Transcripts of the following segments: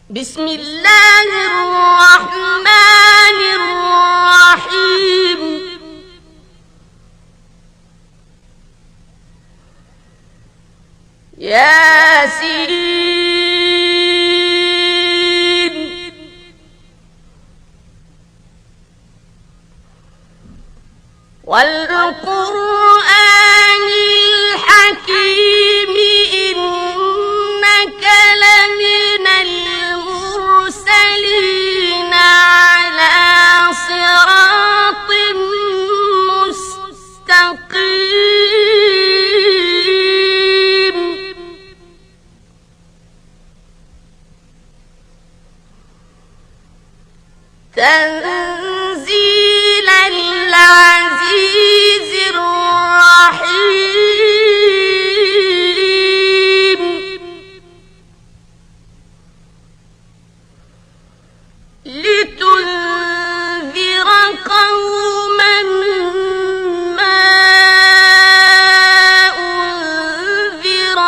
بسم الله الرحمن الرحيم ياسين والقرآن الحكيم إنك لمن المرسلين على صراط مستقيم تنزيل العزيز الرحيم لتنذر قوما ما أنذر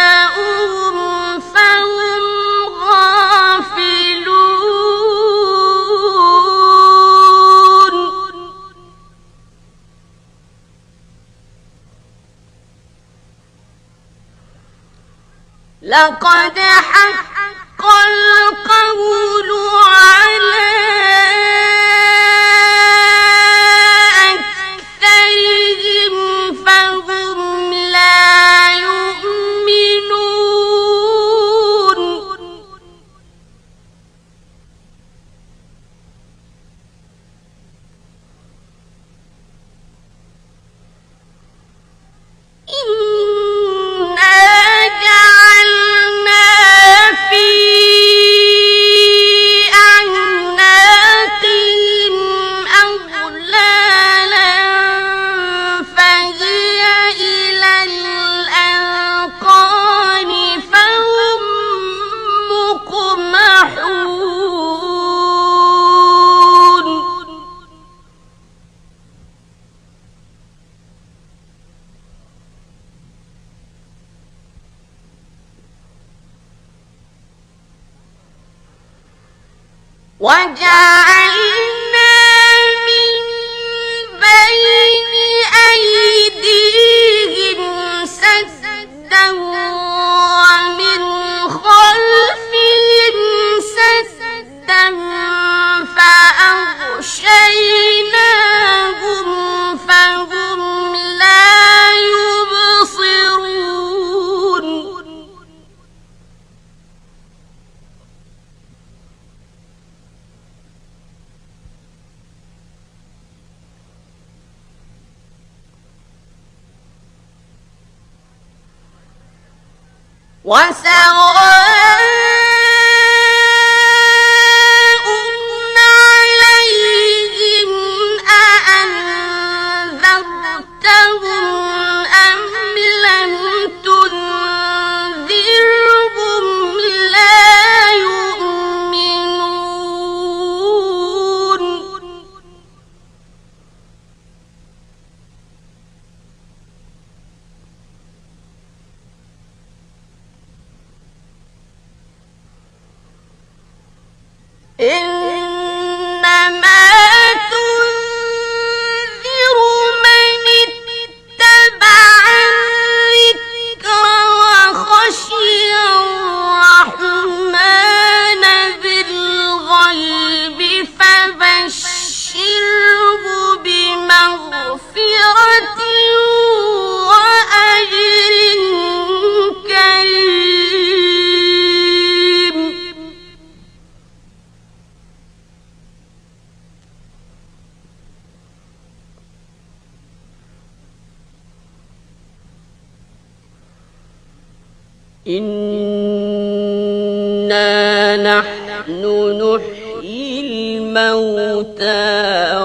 آباؤهم فهم غافلون لقد حق القول على أكثرهم فهم لا يؤمنون إنا جعلنا في أعناقهم أغلالا فهي إلى الأذقان فهم مقمحون وجعلنا من بين أيديهم سدا ومن خلفهم سدا فأغشيناهم فهم لا يبصرون وسواء عليهم أأنذرتهم أم لم تنذرهم لا يؤمنون إنما تنذر من اتبع الذكر وخشي الرحمن بالغيب فبشره بمغفرة وأجر كريم إنا نحن نحيي الموتى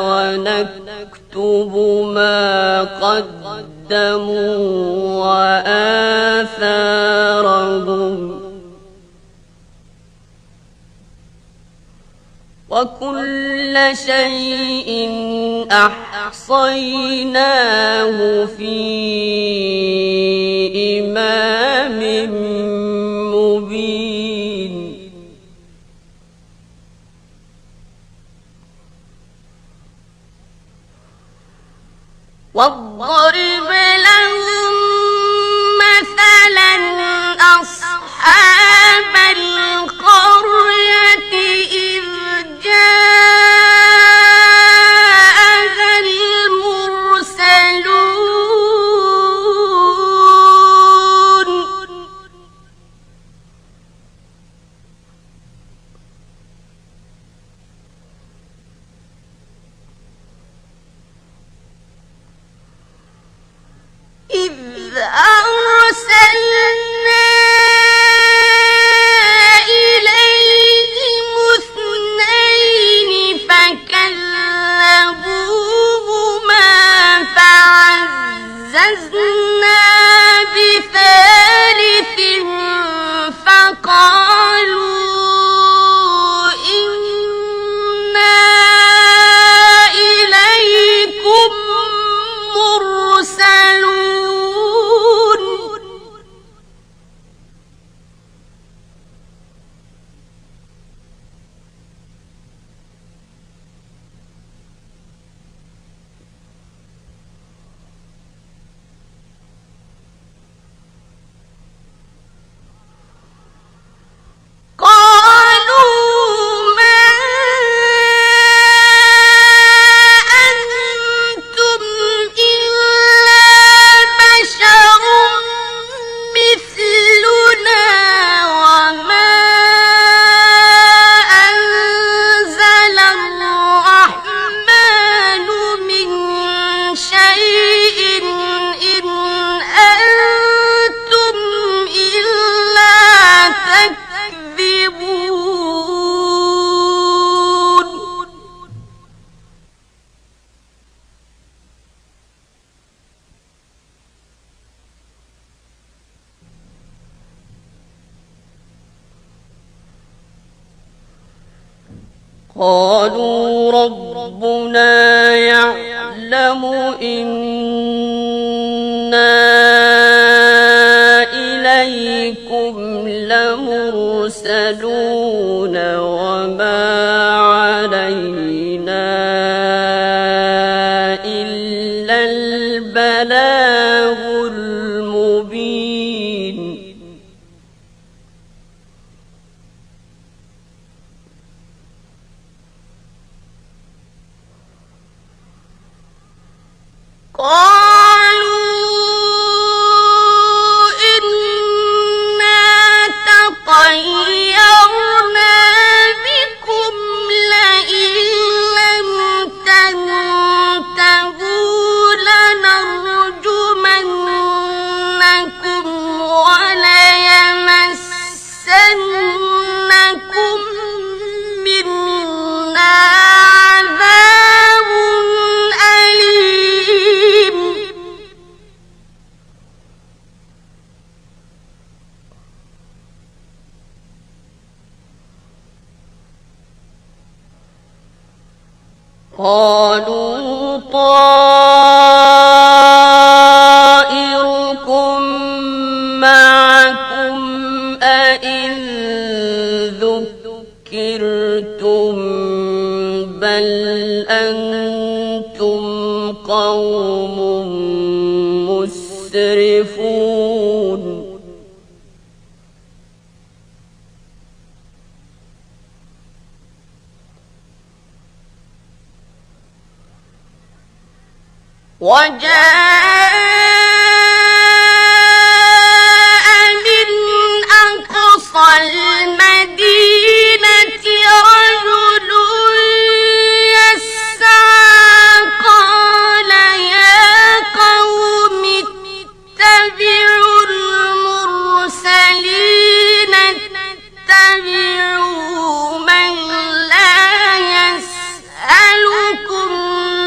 ونكتب ما قدموا وآثارهم وكل شيء أحصيناه في إمام واضرب لهم مثلا أصحاب القرية إذ جاءها المرسلون إذ أرسلنا إليهم اثنين فكذبوهما فعززنا بثالث فقالوا إنا إليكم مرسلون قالوا ما أنتم إلا بشر مثلنا وما أنزل الرحمن من شيء إن أنتم إلا تكذبون قالوا ربنا يعلم إنا إليكم لمرسلون وما علينا إلا البلاغ المبين قالوا إنا تطيرنا بكم لئن لم تنتهوا لنرجمنكم وليمسنكم منا عذاب أليم قالوا طائركم معكم أئن ذكرتم بل أنتم قوم مسرفون وجاء من أقصى المدينة رجل يسعى قال يا قوم اتبعوا المرسلين اتبعوا من لا يسألكم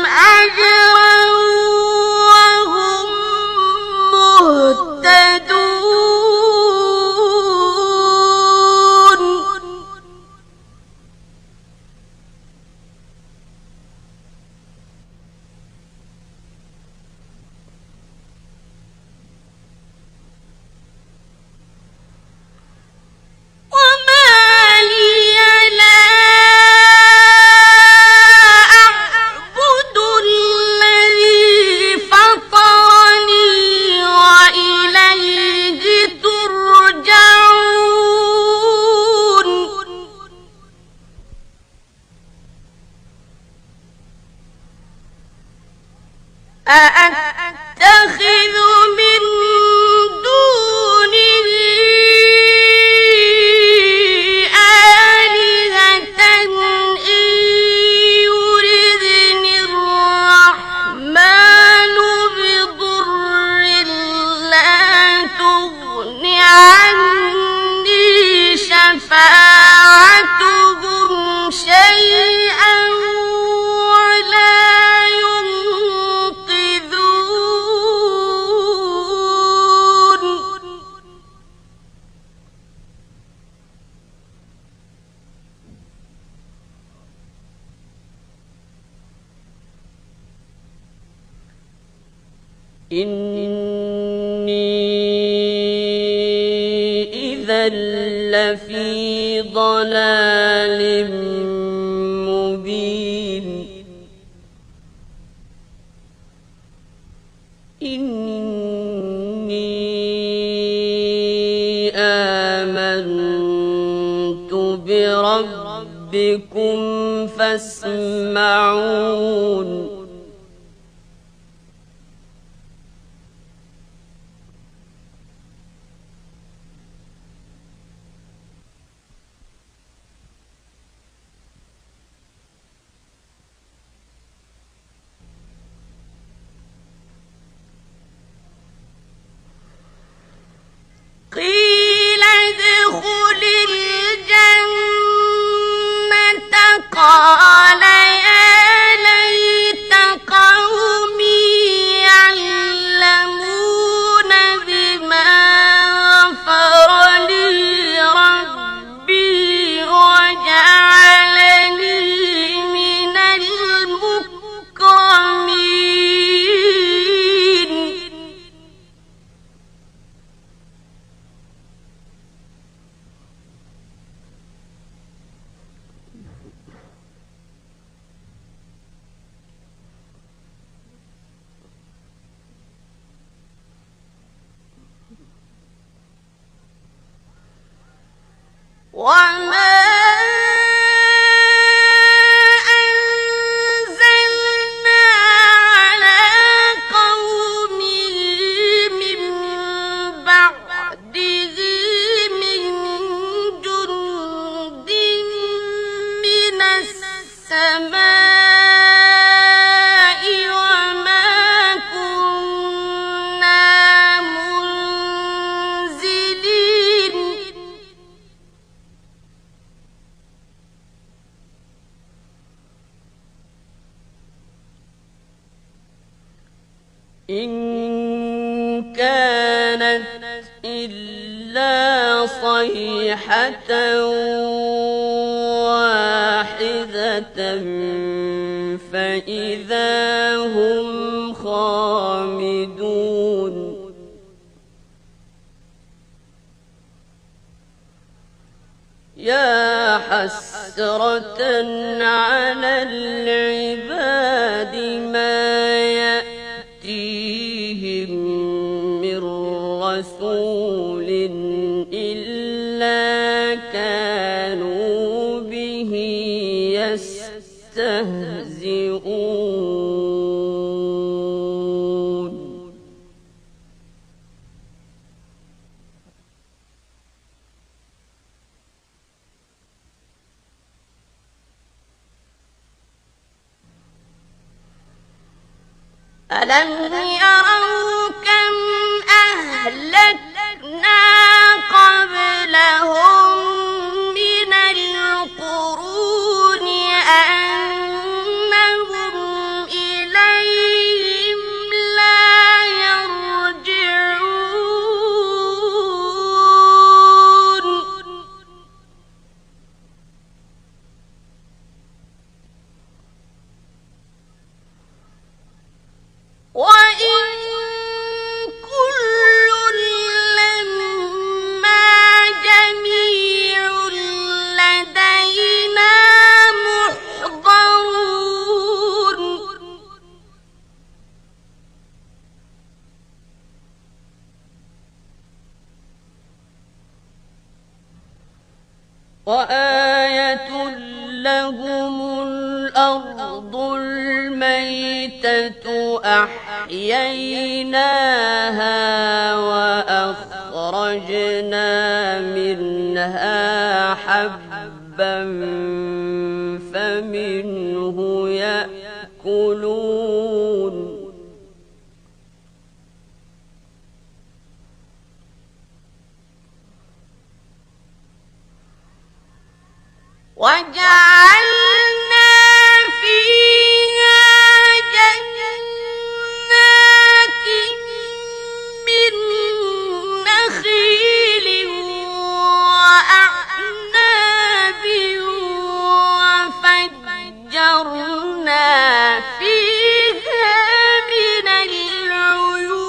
أجرا وهم إني إذا لفي ضلال مبين إني آمنت بربكم فاسمعون قيل ادخل الجنة قال يا ليت قومي يعلمون بما غفر لي ربي وجعلني من المكرمين وما أنزلنا على قومه من بعده من جند من السماء وما كنا منزلين إن كانت إلا صيحة واحدة فإذا هم خامدون يا حسرة على العباد ما يأتيهم من رسول إلا كانوا به يستهزئون ألم يروا كم أهلكنا قبلهم من القرون أنهم إليهم لا يرجعون وإن كل لما جميع لدينا محضرون وآية لهم الأرض الميتة أحييناها وأخرجنا منها حبا فمنه يأكلون وجعلنا فيها جنات من نخيل وأعناب وفجرنا فيها من العيون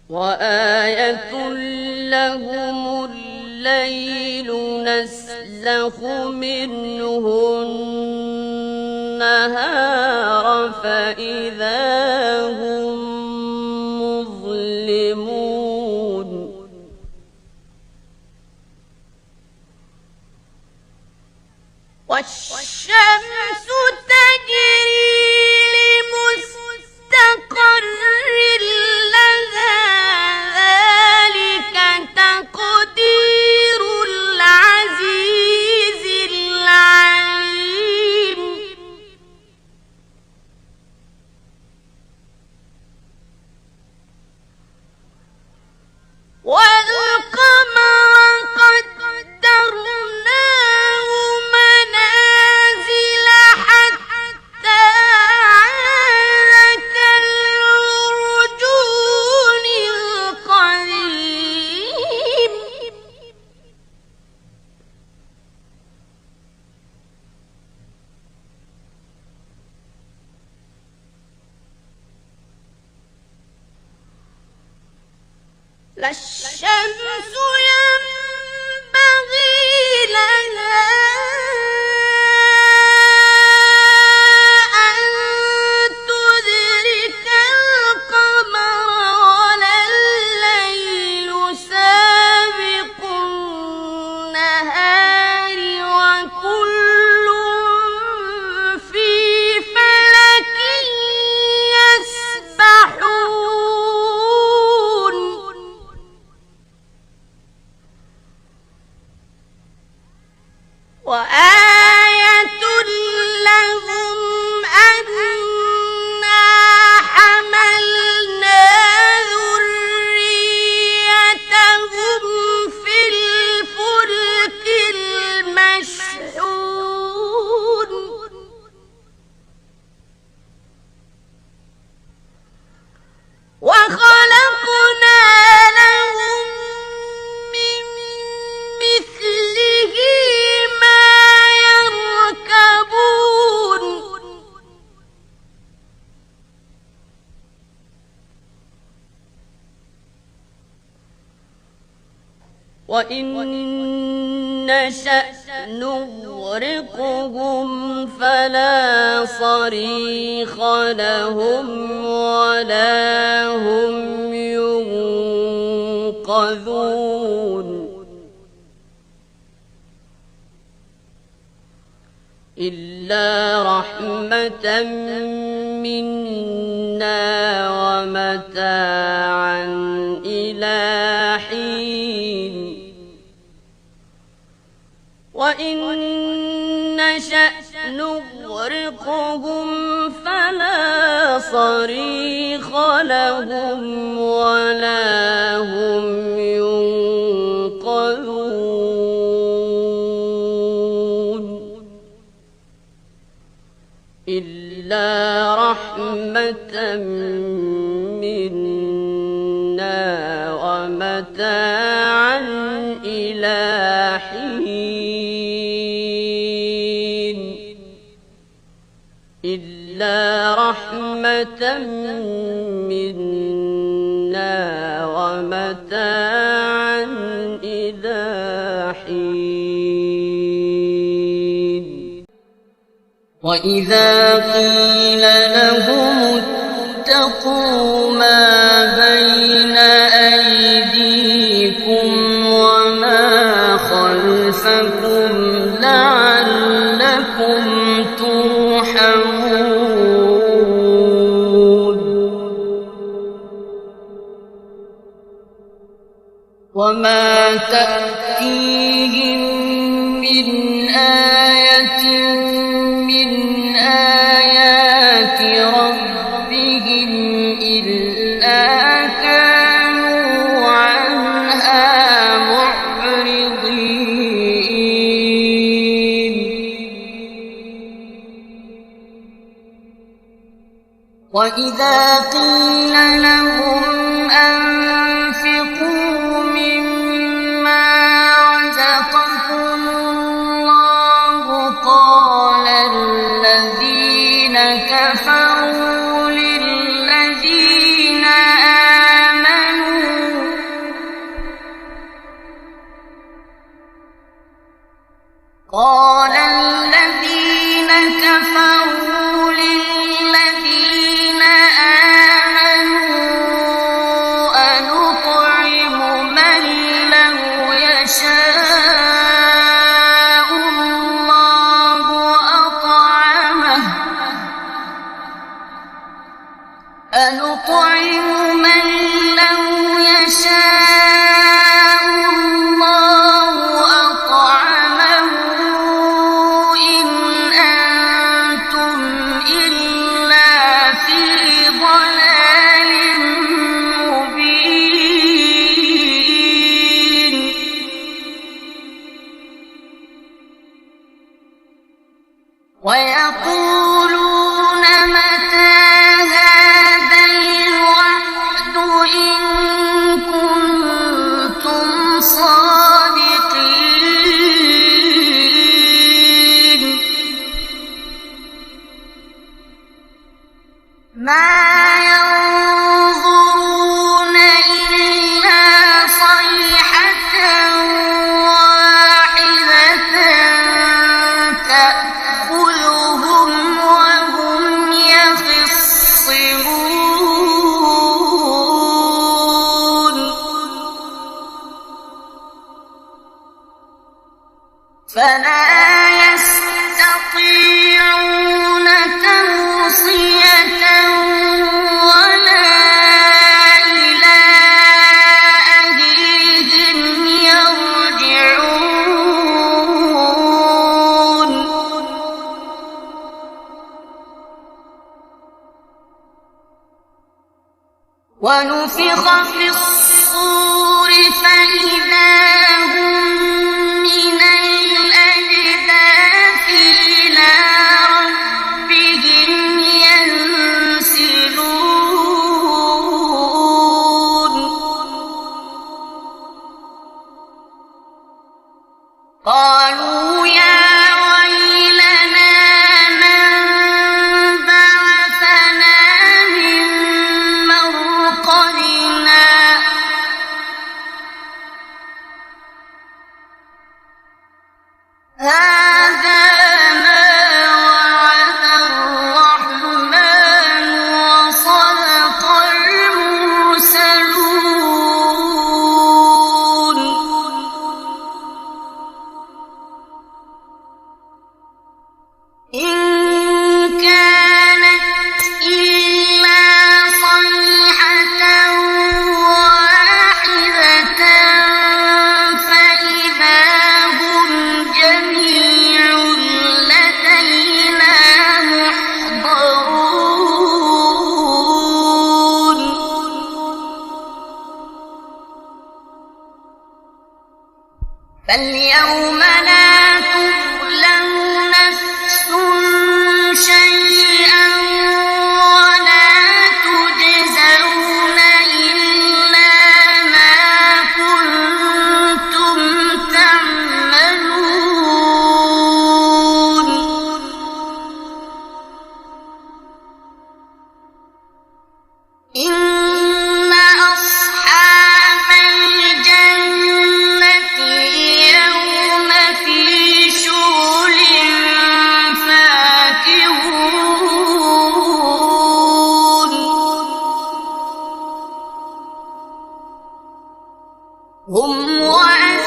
وآية لهم الليل نسلخ منه النهار فإذا هم مظلمون والشمس تجري لمستقر لها ذلك تقدير العزيز العليم والقمر قدرناه منازل حتى عاد كالعرجون القديم لا الشمس ينبغي لها أن تدرك القمر ولا الليل سابق النهار وكل في فلك يسبحون وآية لهم أنا حملنا ذريتهم في الفلك المشحون وخلقنا لهم من مثله ما يركبون وإن نشأ نغرقهم فلا صريخ لهم ولا هم ينقذون إلا رحمة منا ومتاعا إلى حين وإن نشأ نغرقهم فلا صريخ لهم ولا هم ينقذون إلا رحمة منا ومتاعا إلى حين إلا رحمة منا ومتاعا إلى حين وإذا قيل لهم اتقوا ما بين أيديكم وما خلفكم لعلكم ترحمون وما تأتيهم من آية من آيات ربهم إلا كانوا عنها معرضين وإذا قيل لهم أنفقوا مما رزقكم الله قال الذين كفروا للذين آمنوا أنطعم من لو يشاء الله أطعمه إن أنتم إلا في ضلال مبين ويقولون متى هذا الوعد إن كنتم صادقين ما ينظرون إلا صيحة واحدة تأخذهم وهم يخصمون فلا يستطيعون توصية ولا إلى أهلهم يرجعون ونفخ في الصور فإذا هم من الأجداث إلى ربهم ينسلون قالوا يا ويلنا من بعثنا من مرقدنا هذا ما وعد الرحمن وصدق المرسلون إن كانت إلا صيحة واحدة فإذا هم جميع لدينا محضرون فاليوم لا تظلم نفس شيئا ولا تجزون إلا ما كنتم تعملون إن أصحاب الجنة اليوم في شغل فاكهون هم وأزواجهم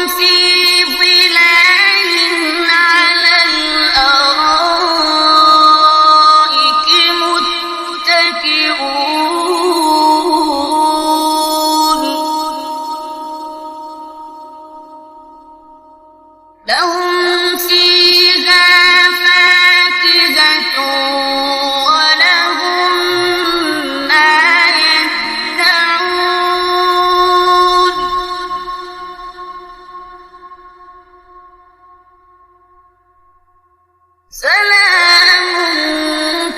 في ظلال على الأرائك متكئون لهم فيها فاكهة ولهم ما يدعون سلام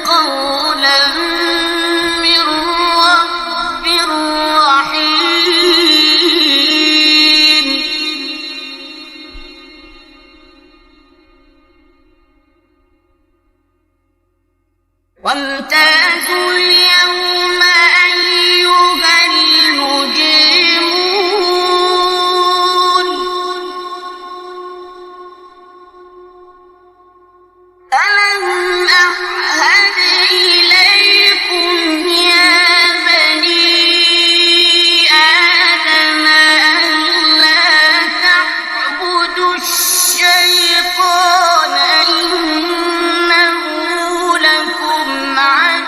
قولا من رب رحيم وامتازوا اليوم أيها المجرمون ألم أعهد إليكم يا بني آدم ألا تعبدوا الشيطان إنه لكم عدو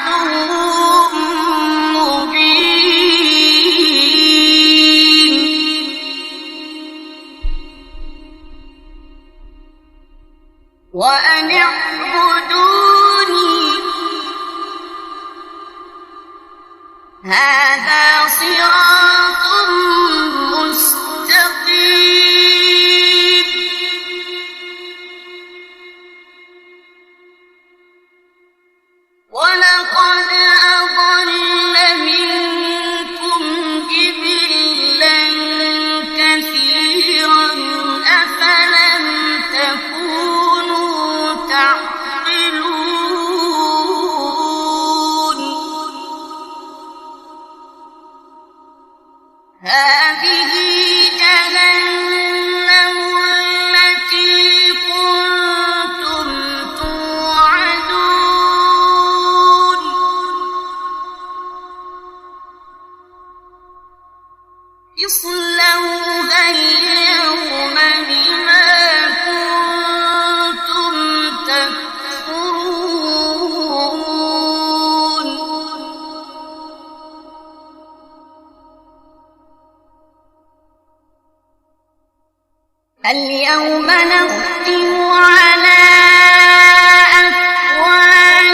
وَلَقَدْ أَضَلَّ مِنكُمْ جِبِلًّا كَثِيرًا ۖ أَفَلَمْ تَكُونُوا تَعْقِلُونَ هَٰذِهِ جَهَنَّمُ الَّتِي كُنتُمْ تُوعَدُونَ اصْلَوْهَا الْيَوْمَ بِمَا كُنتُمْ تَكْفُرُونَ الْيَوْمَ نَخْتِمُ عَلَىٰ أَفْوَاهِهِمْ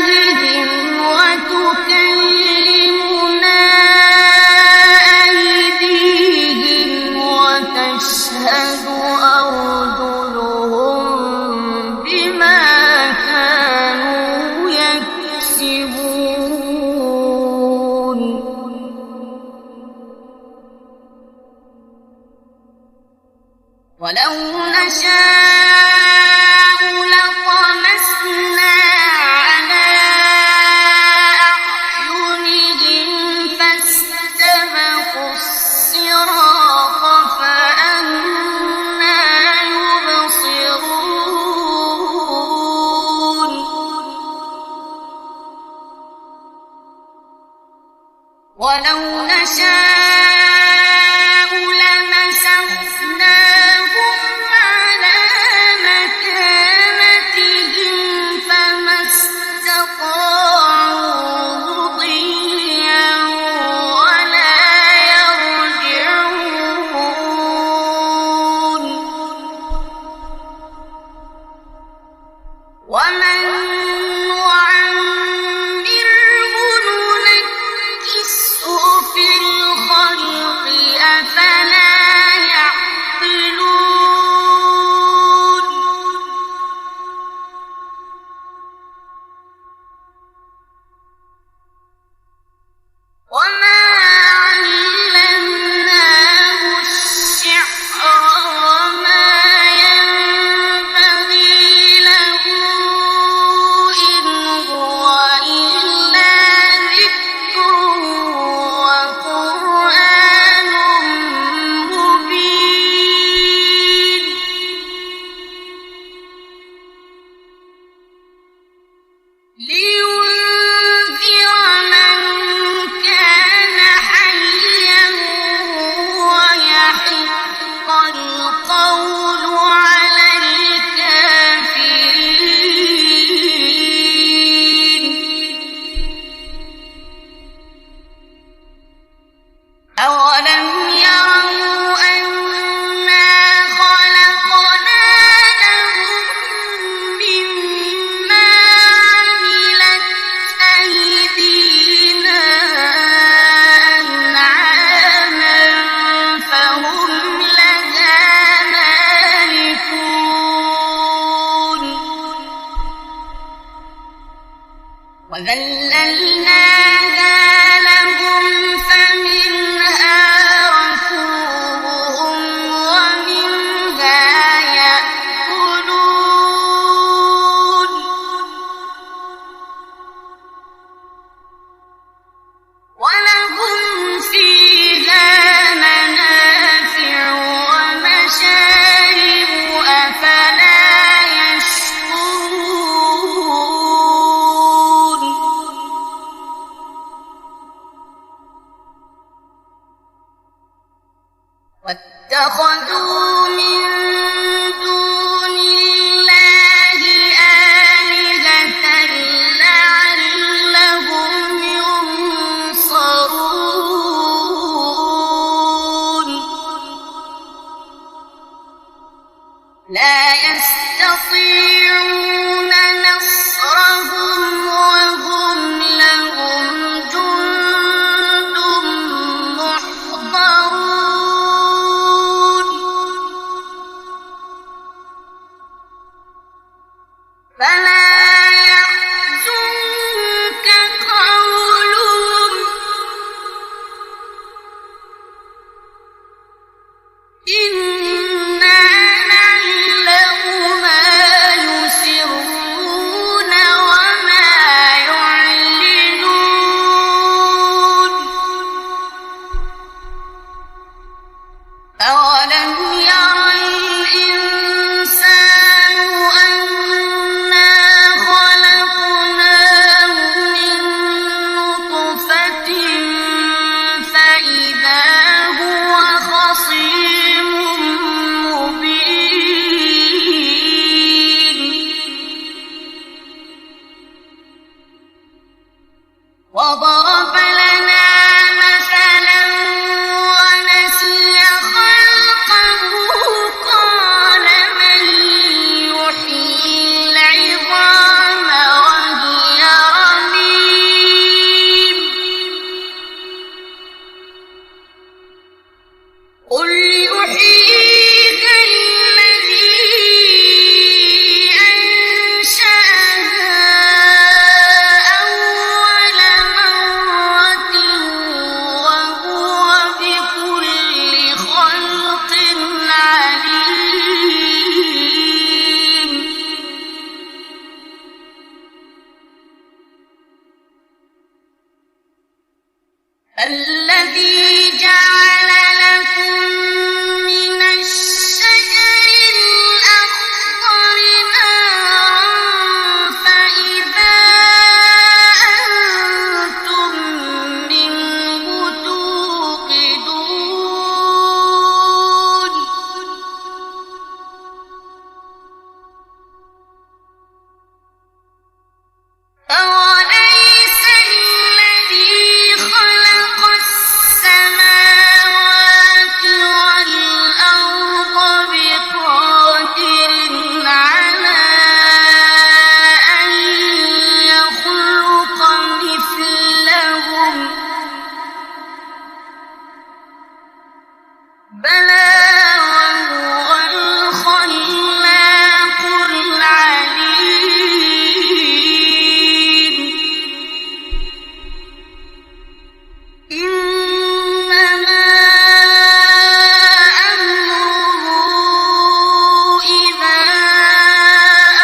وَتُكَلِّمُنَا أَيْدِيهِمْ وَتَشْهَدُ أَرْجُلُهُم بِمَا كَانُوا يَكْسِبُونَ وَلَوْ نَشَاءُ لَطَمَسْنَا عَلَىٰ أَعْيُنِهِمْ فَاسْتَبَقُوا الصِّرَاطَ فَأَنَّىٰ يُبْصِرُونَ وَلَوْ نَشَاءُ لَمَسَخْنَاهُمْ عَلَىٰ مَكَانَتِهِمْ فَمَا اسْتَطَاعُوا مُضِيًّا وَلَا يَرْجِعُونَ وَمَن نُّعَمِّرْهُ نُنَكِّسْهُ فِي الْخَلْقِ ۖ أَفَلَا يَعْقِلُونَ وَمَا عَلَّمْنَاهُ الشِّعْرَ وَمَا يَنبَغِي لَهُ ۖ إِنْ هُوَ إِلَّا ذِكْرٌ وَقُرْآنٌ مُّبِينٌ لِيُنذِرَ مَن كَانَ حَيًّا وَيَحِقَّ الْقَوْلُ عَلَى الْكَافِرِينَ أَوَلَمْ يَرَوْا أَنَّا خَلَقْنَا لَهُم مِّمَّا عَمِلَتْ أَيْدِينَا أَنْعَامًا فَهُمْ لَهَا مَالِكُونَ وَذَلَّلْنَاهَا لَهُمْ فَمِنْهَا رَكُوبُهُمْ وَمِنْهَا يَأْكُلُونَ وَلَهُمْ فِيهَا مَنَافِعُ وَمَشَارِبُ أَفَلَا يَشْكُرُونَ وَاتَّخَذُوا مِن دُونِ اللَّهِ آلِهَةً لَّعَلَّهُمْ يُنصَرُونَ لَا يَسْتَطِيعُونَ نَصْرَهُمْ وَهُمْ لَهُمْ جُندٌ مُّحْضَرُونَ وضرب لنا مثلا ونسي خلقه قال من يحيي العظام وهي رميم قل يحييها الذي أنشأها أول مرة وهو بكل خلق عليم الذي جعل لكم من الشجر الأخضر نارا فإذا أنتم منه توقدون أوليس الذي خلق السماوات والأرض بقادر على أن يخلق مثلهم بلى وهو الخلاق العليم إنما أمره إذا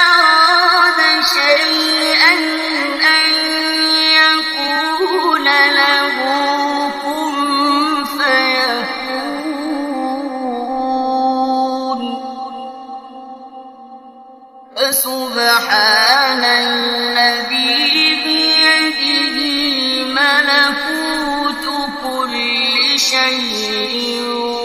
أراد شيئا أن يقول له كن فيكون فسبحان الذي بيده ملكوت كل شيء